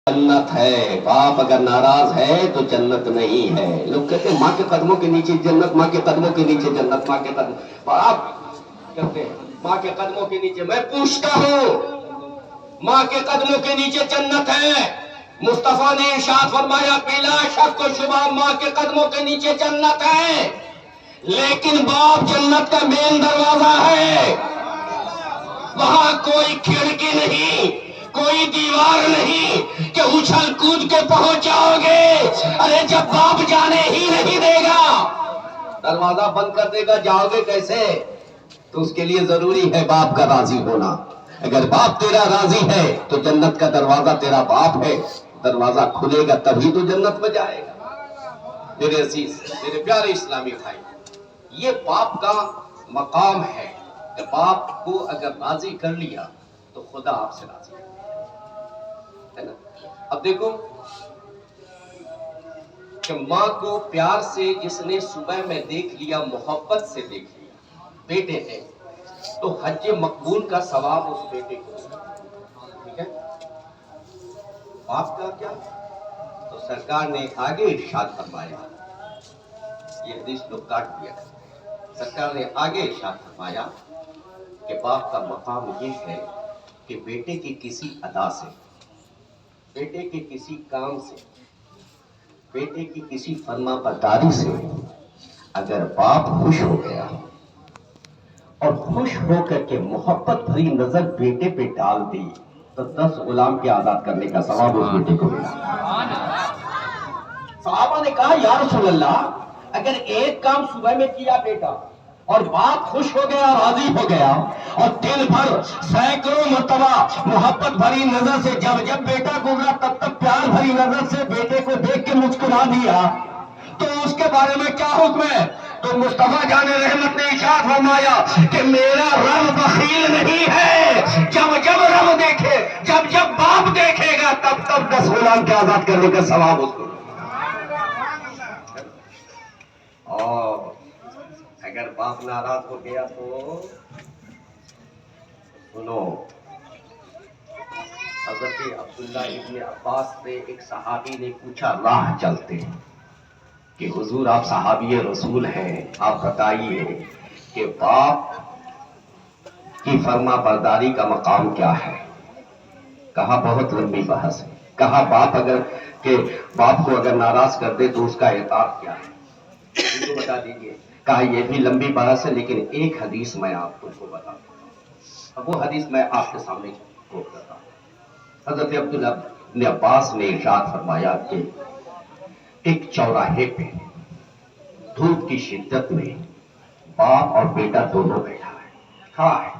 जन्नत है। बाप अगर नाराज है तो जन्नत नहीं है। लोग कहते हैं माँ के कदमों के नीचे जन्नत, माँ के कदमों के नीचे जन्नत, माँ के कदम, बाप कहते हैं माँ के कदमों के नीचे। मैं पूछता हूँ माँ के कदमों के नीचे जन्नत है। मुस्तफा ने इरशाद फरमाया बिला शक व शुबा माँ के कदमों के नीचे जन्नत है, लेकिन बाप जन्नत का मेन दरवाजा है। वहां कोई खिड़की नहीं, कोई दीवार नहीं कि उछल कूद के पहुंच जाओगे। अरे जब बाप जाने ही नहीं देगा, दरवाजा बंद कर देगा, जाओगे कैसे? तो उसके लिए जरूरी है बाप का राजी होना। अगर बाप तेरा राजी है तो जन्नत का दरवाजा तेरा बाप है, दरवाजा खुलेगा तभी तो जन्नत में जाएगा। मेरे अजीज, मेरे प्यारे इस्लामी भाई, ये बाप का मकाम है कि बाप को अगर राजी कर लिया तो खुदा आपसे राजी है ना। अब देखो कि माँ को प्यार से जिसने सुबह में देख लिया, मोहब्बत से देख लिया, बेटे हैं, तो हज मकबूल का सवाब उस बेटे को, ठीक है। बाप का क्या? तो सरकार ने आगे इरशाद फरमाया, ये हदीस लोग काट दिया, सरकार ने आगे इरशाद फरमाया कि बाप का मकाम ये है कि बेटे की किसी अदा से, बेटे के किसी काम से, बेटे की किसी फरमाबरदारी से अगर बाप खुश हो गया और खुश होकर के मोहब्बत भरी नजर बेटे पे डाल दी तो 10 गुलाम के आजाद करने का सवाब उस बेटे को मिला। सहाबा ने कहा या रसूल अल्लाह, अगर एक काम सुबह में किया बेटा और बाप खुश हो गया, राजी हो गया, और दिन भर सैकड़ों मर्तबा मोहब्बत भरी नजर से जब जब बेटा गुजरा तब तब प्यार भरी नजर से बेटे को देख के मुस्कुरा दिया, तो उसके बारे में क्या हुक्म है? तो मुस्तफा जाने रहमत ने इरशाद फरमाया कि मेरा रब बखील नहीं है। जब जब रब देखे, जब जब बाप देखेगा तब तब 10 गुलाम के आजाद करने का सवाब उसको। और अगर बाप नाराज हो गया तो सुनो, हज़रत अब्दुल्लाह इब्न अब्बास से एक सहाबी ने पूछा राह चलते कि हुजूर आप सहाबी रसूल हैं, आप बताइए कि बाप की फर्मा बरदारी का मकाम क्या है? कहा बहुत लंबी बहस है। कहा बाप को अगर नाराज कर दे तो उसका इताब क्या है, तो बता दीजिए। कहा यह भी लंबी बहस है, लेकिन एक हदीस मैं आपको बता दूं। अब वो हदीस मैं आपके सामने कोट करता हूं। हज़रत अब्दुल्लाह इब्न अब्बास ने इरशाद फरमाया कि एक चौराहे पे धूप की शिद्दत में बाप और बेटा दोनों बैठा है, खड़ा है,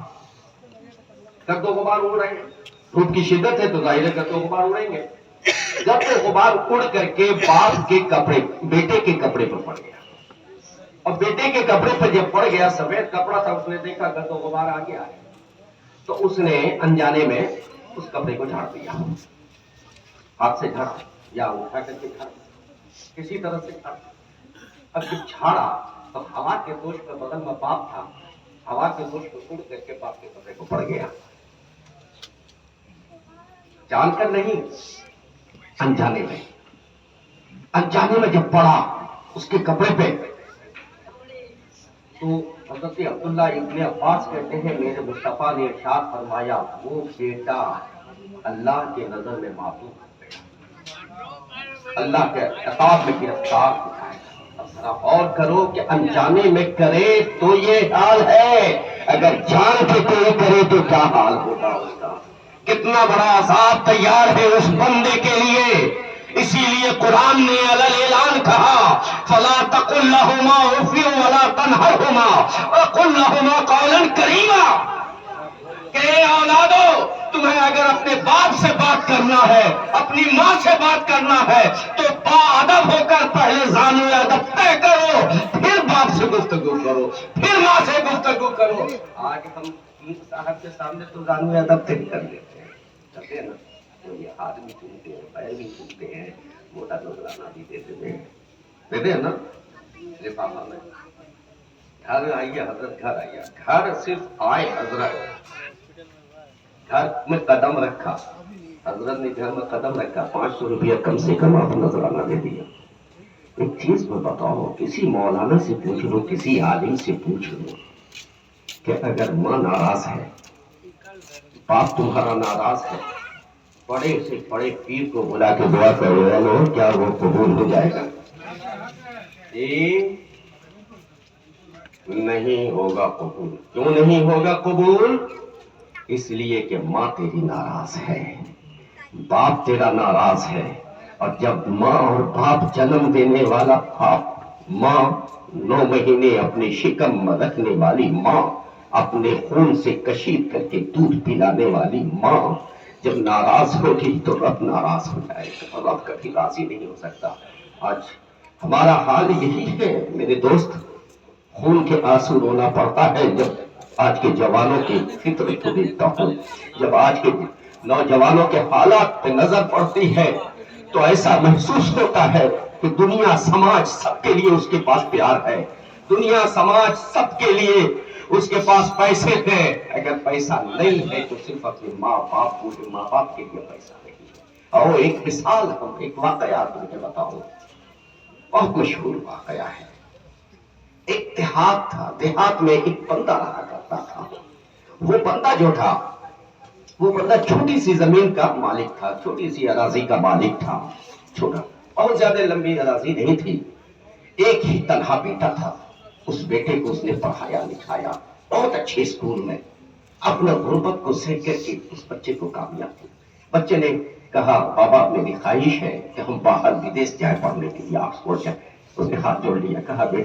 गर्दो गुबार उड़ रहे हैं। धूप की शिद्दत है तो जाहिर है गर्दो गुबार उड़ेंगे। गर्दो गुबार उड़ करके बाप के कपड़े बेटे के कपड़े पर पड़ गया, और बेटे के कपड़े पर जब पड़ गया, सफेद कपड़ा था, उसने देखा गर्दो गुबार आ गया है, तो उसने अनजाने में उस कपड़े को झाड़ दिया, हाथ से झाड़ा या उठा करके झाड़ा, किसी तरह से झाड़ा। अब जब झाड़ा तो हवा के दोष पर, बगल में बाप था, हवा के दोष पर उड़ करके बाप के कपड़े को पड़ गया, जानकर नहीं, अनजाने में। अनजाने में जब पड़ा उसके कपड़े पे, तो हज़रत अब्दुल्लाह इब्न अब्बास कहते हैं मेरे मुस्तफा ने इरशाद फरमाया वो बेटा अल्लाह के नजर में मासूम हो गया, अल्लाह के इताब में गिरफ्तार हो जाएगा। अब जरा और करो कि अनजाने में करे तो ये हाल है, अगर जान के कोई करे तो क्या हाल होगा उसका। कितना बड़ा अज़ाब तैयार है उस बंदे के लिए। इसीलिए कुरान ने अलल ऐलान कहा फला तकुल लहुमा उफ़्फ़िन वला तनहरहुमा वकुल लहुमा कौलन करीमा, कि औलादो तुम्हें अगर अपने बाप से बात करना है, अपनी माँ से बात करना है, तो बाअदब होकर पहले ज़ानु अदब तय करो, फिर बाप से गुफ्तगू करो, फिर माँ से गुफ्तगू करो। आज हम पीर साहब के सामने तो ज़ानु अदब तय कर लेते हैं, करते हैं ना, तो ये हाथ भी चूमते हैं, पैर भी चूमते हैं, मोटा नजराना भी देते हैं ना। लिफाफा में घर आइए हजरत, घर आइए, घर सिर्फ आए हजरत, घर में कदम रखा حضرت نے گھر میں قدم رکھا, 500 روپیہ کم سے کم آپ نذرانہ دے دیا. ایک چیز میں بتاؤ, کسی مولانا سے پوچھ لو, کسی عالم سے پوچھ لو کہ اگر ماں ناراض ہے, باپ تمہارا ناراض ہے, بڑے سے بڑے پیر کو بلا کے دعا کرو, کیا وہ قبول ہو جائے گا؟ نہیں ہوگا قبول. کیوں نہیں ہوگا قبول؟ اس لیے کہ ماں تیری ناراض ہے, باپ تیرا ناراض ہے. اور جب ماں اور باپ جنم دینے والا باپ, ماں 9 مہینے اپنے شکم میں رکھنے والی ماں, اپنے خون سے کشید کر کے دودھ پلانے والی ماں جب ناراض ہوگی تو رب ناراض ہو جائے گا, رب کبھی راضی نہیں ہو سکتا. آج ہمارا حال یہی ہے میرے دوست, خون کے آنسو رونا پڑتا ہے جب آج کے جوانوں کی فطرت کو دیکھتا ہوں, جب آج کے نوجوانوں کے حالات پہ نظر پڑتی ہے تو ایسا محسوس ہوتا ہے کہ دنیا سماج سب کے لیے اس کے پاس پیار ہے, دنیا سماج سب کے لیے اس کے پاس پیسے ہیں, اگر پیسہ نہیں ہے تو صرف اپنے ماں باپ بوڑھے ماں باپ کے لیے پیسہ نہیں ہے. اور ایک مثال, ہم ایک واقعہ تمہیں بتاؤں, بہت مشہور واقعہ ہے. ایک دیہات تھا, دیہات میں ایک بندہ رہا کرتا تھا. وہ بندہ جو تھا, وہ بندہ چھوٹی سی زمین کا مالک تھا, چھوٹی سی اراضی کا مالک تھا, چھوٹا, بہت زیادہ لمبی اراضی نہیں تھی. ایک ہی تنہا بیٹا تھا, اس بیٹے کو اس نے پڑھایا لکھایا بہت اچھے اسکول میں, اپنا غربت کو سہ کر کے اس بچے کو کامیاب کیا. بچے نے کہا بابا میری خواہش ہے کہ ہم باہر ودیش جائیں پڑھنے کے لیے, آکسفورڈ جائیں. اس نے ہاتھ جوڑ لیا, کہا بیٹا